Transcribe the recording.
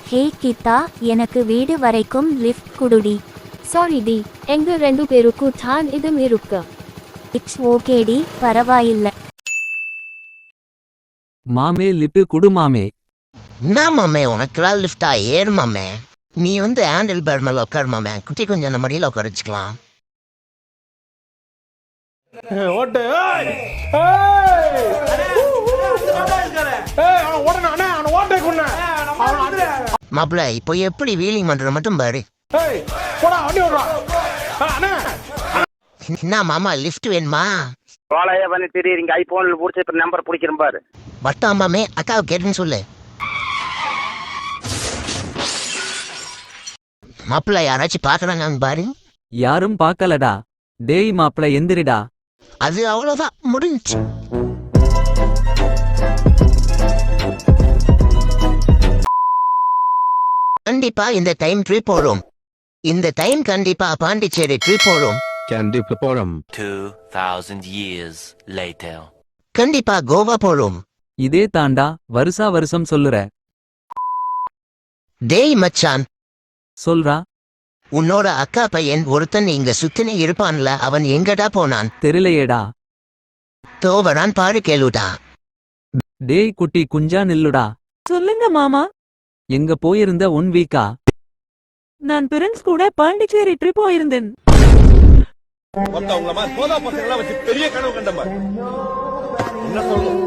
ஹே கீதா, எனக்கு வீடு வரைக்கும் லிஃப்ட் குடுடி. சாரி டி, எங்க 2 பேருக்கு தான் இடம் இருக்கு. இட்ஸ் ஓகேடி, பரவாயில்ல. மாமே லிஃப்ட் குடு மாமே. என்ன மாமே உனக்குலாம் லிஃப்டா? ஏறு மாமே. நீ வந்து ஹேண்டில் பேர் மேல உட்காரு மாமே. குட்டி கொஞ்சம் அந்த மடியில் உட்கார வச்சுக்கலாம். ஓட்டு மாப்பிள்ள இப்போ எப்படி வீலிங் பண்ற மட்டும் பாரு. என்ன மாமா லிஃப்ட் வேணுமா? கோலையா பண்ணி தெரியுறீங்க. ஐபோன்ல பிடிச்ச இப்ப நம்பர் பிடிக்கிறேன் பாரு. வட்டம் மாமே, அக்காவை கேட்டுன்னு சொல்லு. மாப்பிள்ள யாராச்சும் பாக்குறாங்க பாரு. யாரும் பார்க்கலடா. டேய் மாப்ள எந்திரிடா. அது அவ்வளவுதான், முடிஞ்சு. கண்டிப்பா இந்த டைம் ட்ரிப் போறோம். இந்த டைம் கண்டிப்பா பாண்டிச்சேரி ட்ரிப் போறோம். கண்டிப்பா போறோம். 2000 years later. கண்டிப்பா கோவா போறோம். இதே தாண்டா வருஷா வருஷம் சொல்லுற. டேய் மச்சான், சொல்றா. உன்னோட அக்கா பையன் ஒருத்தன் இங்க சுத்தினே இருப்பான்ல, அவன் எங்கடா போனான்? தெரியலையேடா. தோவரான் பாரு, கேளுடா. டேய் குட்டி குஞ்சா நில்லுடா. சொல்லுங்க மாமா. எங்க போயிருந்த 1 வீக்கா? நான் ஃப்ரெண்ட்ஸ் கூட பாண்டிச்சேரி ட்ரிப் போயிருந்தேன். பெரிய கனவு கண்டமா என்ன சொல்லும்?